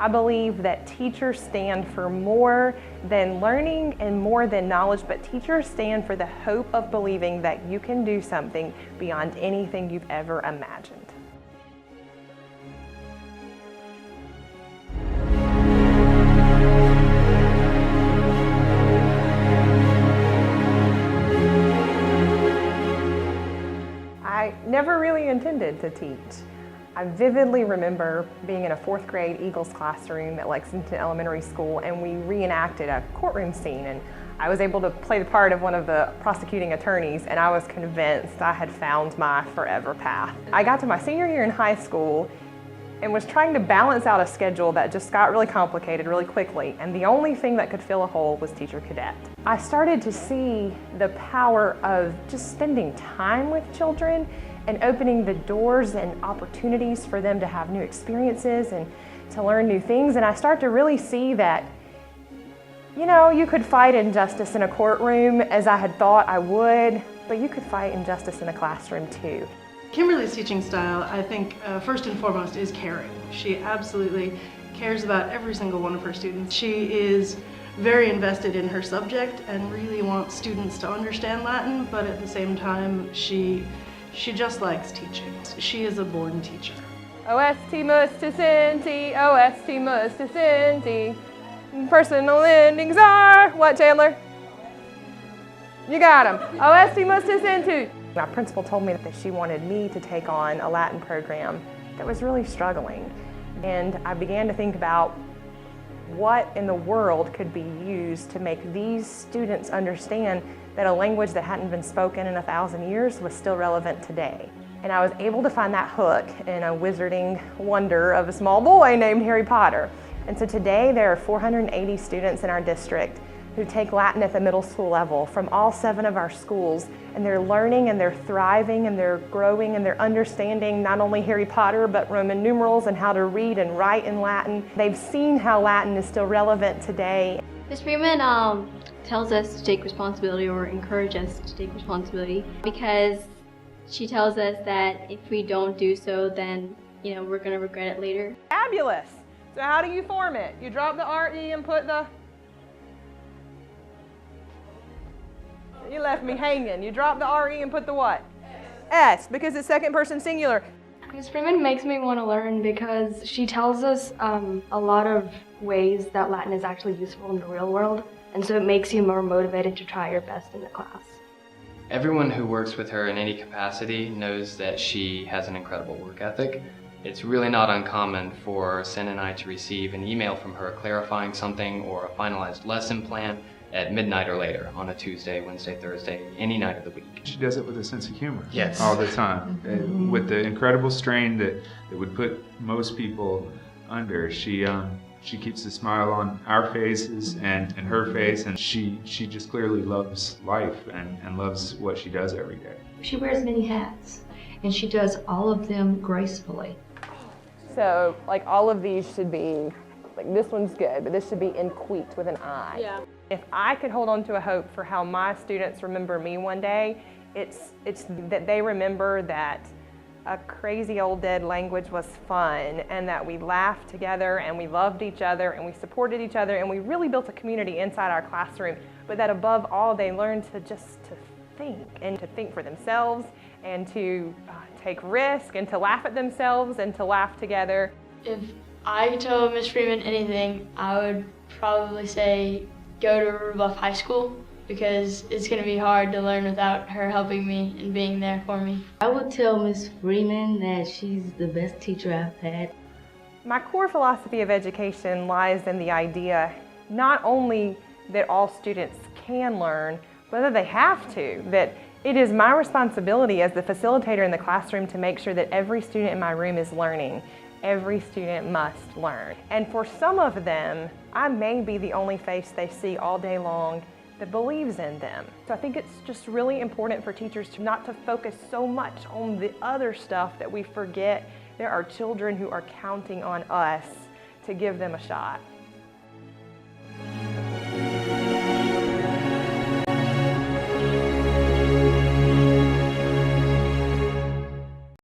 I believe that teachers stand for more than learning and more than knowledge, but teachers stand for the hope of believing that you can do something beyond anything you've ever imagined. I never really intended to teach. I vividly remember being in a 4th grade Eagles classroom at Lexington Elementary School, and we reenacted a courtroom scene, and I was able to play the part of one of the prosecuting attorneys, and I was convinced I had found my forever path. I got to my senior year in high school and was trying to balance out a schedule that just got really complicated really quickly, and the only thing that could fill a hole was teacher cadet. I started to see the power of just spending time with children and opening the doors and opportunities for them to have new experiences and to learn new things. And I start to really see that, you know, you could fight injustice in a courtroom as I had thought I would, but you could fight injustice in a classroom too. Kimberly's teaching style, I think, first and foremost is caring. She absolutely cares about every single one of her students. She is very invested in her subject and really wants students to understand Latin, but at the same time, she just likes teaching. She is a born teacher. OST must assenti, OST must assenti. Personal endings are, what, Chandler? You got them. OST must assenti. My principal told me that she wanted me to take on a Latin program that was really struggling. And I began to think about what in the world could be used to make these students understand that a language that hadn't been spoken in 1,000 years was still relevant today. And I was able to find that hook in a wizarding wonder of a small boy named Harry Potter. And so today there are 480 students in our district who take Latin at the middle school level from all 7 of our schools, and they're learning and they're thriving and they're growing and they're understanding not only Harry Potter but Roman numerals and how to read and write in Latin. They've seen how Latin is still relevant today. Ms. Freeman tells us to take responsibility, or encourage us to take responsibility, because she tells us that if we don't do so, then we're going to regret it later. Fabulous! So how do you form it? You drop the RE and put the... You left me hanging. You drop the RE and put the what? S, because it's second person singular. Ms. Freeman makes me want to learn because she tells us a lot of ways that Latin is actually useful in the real world, and so it makes you more motivated to try your best in the class. Everyone who works with her in any capacity knows that she has an incredible work ethic. It's really not uncommon for Sen and I to receive an email from her clarifying something or a finalized lesson plan at midnight or later on a Tuesday, Wednesday, Thursday, any night of the week. She does it with a sense of humor. Yes. All the time. With the incredible strain that would put most people under, she keeps a smile on our faces and her face, and she just clearly loves life and loves what she does every day. She wears many hats, and she does all of them gracefully. So, like, all of these should be, like, this one's good, but this should be enqueat with an I. Yeah. If I could hold on to a hope for how my students remember me one day, it's that they remember that a crazy old dead language was fun, and that we laughed together and we loved each other and we supported each other and we really built a community inside our classroom, but that above all they learned to think and to think for themselves and to take risk and to laugh at themselves and to laugh together. If I could tell Miss Freeman anything, I would probably say go to River Bluff High School, because it's going to be hard to learn without her helping me and being there for me. I would tell Miss Freeman that she's the best teacher I've had. My core philosophy of education lies in the idea not only that all students can learn, but that they have to, that it is my responsibility as the facilitator in the classroom to make sure that every student in my room is learning. Every student must learn. And for some of them, I may be the only face they see all day long that believes in them. So I think it's just really important for teachers not to focus so much on the other stuff that we forget there are children who are counting on us to give them a shot.